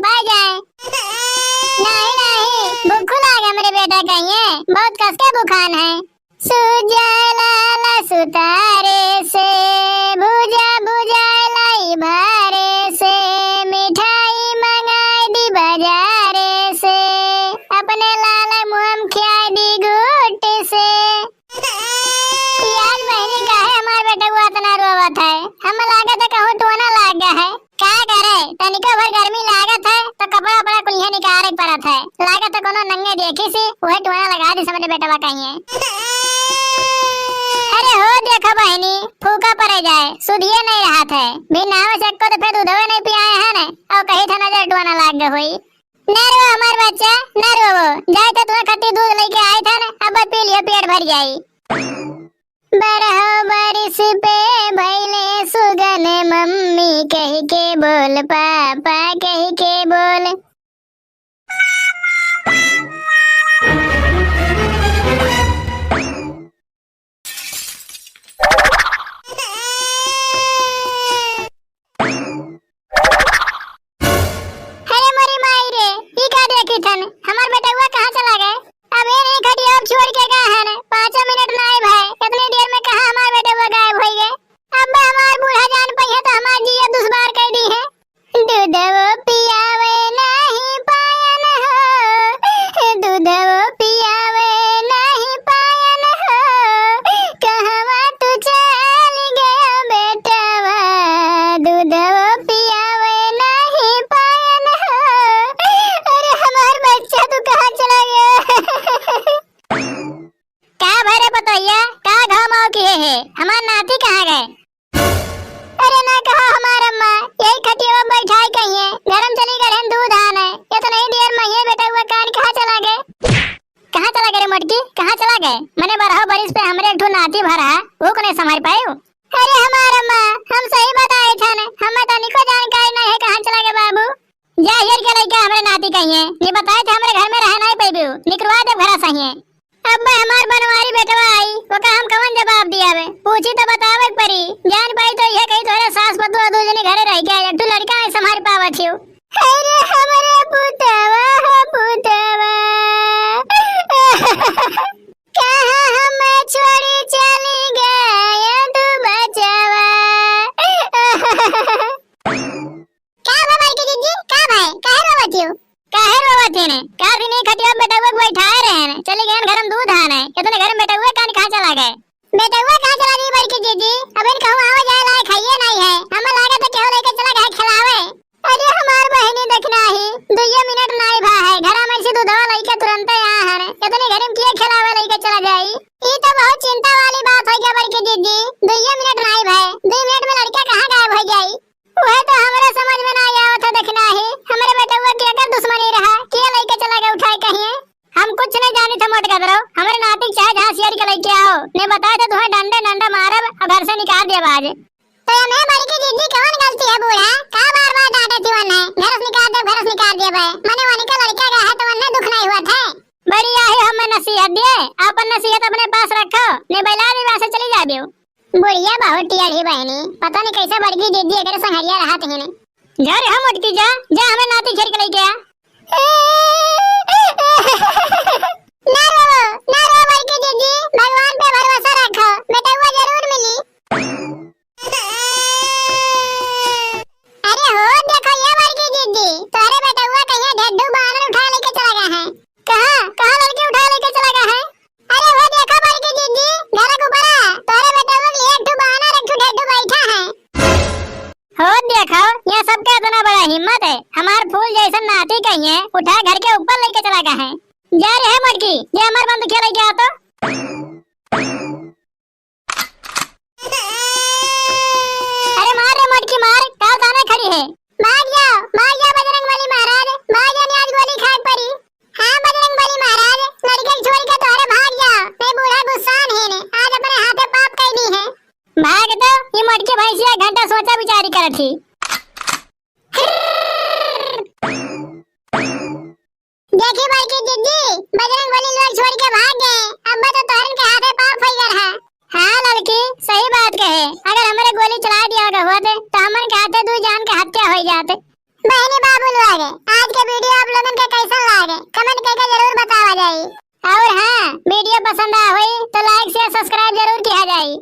छुपाए जाए। नहीं नहीं, भूख लागे मेरे बेटा कहिए, बहुत कस के बुखान है। सुजला सुतारे से भुजा भुजा लाई भारे से, मिठाई मंगाई दी बाजारे से, अपने लाला मुहम खियाई दी गुट से। यार बहनी का है हमार बेटा हुआ इतना रोवत है, हम लागत है कहूँ तो ना लाग गया है। क्या करे तनिको भर गर्मी लागत है तो कपड़ा अपना कुल्हिया निकाल पड़त है, लागत है कोनो नंगे देखी सी वही टोना लगा दी समझ बेटा कहिए। अरे हो देखो बहनी फूका पड़े जाए, सुधिए नहीं रहा था बिना आवश्यक को तो फिर दूधवे नहीं पियाए है ना, और कहीं था नजर टोना लाग गया हुई। न रो हमार बच्चा न रो, जाए तो तुम्हें खट्टी दूध लेके आए था ना, अब पी लियो पेट भर जाई। बरहो बारिश पे भैले सुगन, मम्मी कह के बोल पापा कह के बोल। हमार बेटा हुआ कहाँ चला गए? अब ये नहीं खड़ी अब छोड़ के गए हैं ना, 5 मिनट ना आए भाई, इतनी देर में कहाँ हमार बेटा हुआ गायब हो गए। अब हमार बूढ़ा जान पई है तो हमार जी दुश्वार कर दी है। दूध वो पियावे नहीं पायन हो, दूध वो पियावे नहीं पायन हो, कहवा तू चल गया बेटावा, दूध वो पियावे नहीं पायन हो। अरे हमार बच्चा तू कहाँ चला गया? क्या भरे बताइए क्या घाव माव किए है, हमार नाती कहाँ गए? अरे ना कहा हमार अम्मा यही खटिया में बैठाई कहिए, गरम चली गए दूध आने, ये तो नहीं देर में ये बेटा हुआ कान कहाँ चला गए? कहाँ चला गए रे मोटकी, कहाँ चला गए? मैंने 12 बरिस पे हमरे एक ठो नाती भरा वो को नहीं संभाल पाए। अरे हमार अम्मा हम सही बताए थे ना, हमें तो निको जानकारी नहीं है कहाँ चला गए बाबू। जा हियर के लइका हमरे नाती कहिए, ये बताए थे हमरे घर में रहना ही पेबू, निकलवा दे घरा सहिए। अब हमार बनवारी बेटवा आई वो का हम कवन जवाब दियावे, पूछी तो बतावे परी, जान पाई तो ये कही तोरे सास पतु दो जने घरे रह गया, एक तो लड़का है संभाल पावत छियो। अरे हमरे पुतवा हो पुतवा कहाँ हमें छोड़ी चली गया तू बचावा। का भाई के जीजी का भाई काहे रोवत हो? काहे रोवत है ने का दिन खटिया बेटा हुआ बैठाए रहे ने, चले गए घर में दूध आने, इतने घर में बेटा हुआ कान कहां चला गए? बेटा हुआ कहां चला गई बड़ी के जीजी? अब इन कहूं आवा जाए लाए खाइए नहीं है, हमें लागत है केहू लेके चला गए खिलावे। अरे हमार बहनी देखना ही 2 मिनट नहीं भा है, घर में से दूधवा लेके तुरंत यहां है, इतने घर में किए खिलावे लेके चला जाई। ई तो बहुत चिंता वाली बात है क्या बड़ी के जीजी? 2 मिनट नहीं भा, 2 मिनट में लड़का कहां गायब हो जाई? वह तो हमारे समझ में ना आया था देखना ही, हमारे बेटा हुआ की अगर दुश्मनी रहा क्या लेके चला गया उठाए कहिए? हम कुछ नहीं जानी था मोट कदरो, हमारे नाती चाहे जहाँ सियर के लेके आओ ने बताया था तुम्हें डंडे डंडा मारब और घर से निकाल दिया बाज। तो मैं बड़ी की जिद्दी कौन गलती है बूढ़ा, का बार-बार डांटे थी वने, घर से निकाल दे घर से निकाल दिया भाई, मने वानी का लड़का गया है तो वने दुख नहीं हुआ था। बड़ी आई हमें नसीहत दिए, अपन नसीहत अपने पास रखो ने बैला दी वैसे चली जा दियो। बुढ़िया बहुत टियाड़ी बहनी, पता नहीं कैसे बड़की दीदी अगर संहरिया रहा थे ने। जा रे हम उठती जा जा हमें नाती घेर के लेके आ। ना रो बड़की दीदी, भगवान पे भरोसा रखो, बेटा हुआ जरूर मिली। अरे हो देखो ये बड़की दीदी तुम्हारे बेटा हुआ कहीं ढड्डू बानर उठा लेके चला गया है। कहां लड़के उठा लेके चला गया है? अरे वो देखो बड़की दीदी घर के ऊपर तुम्हारे बेटा हुआ एक ठो बानर एक ठो ढड्डू बैठा है। हो देखो ये सबका इतना बड़ा हिम्मत है, हमार फूल जैसा नाती कहिए उठा घर के ऊपर लेके चला गया है। जा रे है मटकी ये हमार बंद खेल लेके आ तो। अरे मार रे मटकी मार, क्या ताने खड़ी है? भाग जाओ बजरंगबली महाराज, भाग जाने आज गोली खाए पड़ी। हां बजरंगबली महाराज लड़के छोड़ के तोरे भाग जाओ, मैं बूढ़ा गुस्सान है ने आज अपने हाथे पाप कैनी है। भाग दो ये मटकी भैंसिया घंटा सोचा बिचारी करत थी। देखी भाई की जिद्दी बजरंगबली लोग छोड़ के भाग गए, अब तो तोरन के हाथे पाप फैल रहा। हां लड़की सही बात कहे, अगर हमारे गोली चला दिया हुआ थे तो हमन के हाथे दू जान के हत्या हो जाते। बहनी बाबू लोग हमन के कैसा लागे कमेंट करके जरूर बतावा जाई। और हां वीडियो पसंद आ होई तो लाइक शेयर सब्सक्राइब जरूर किया जाई।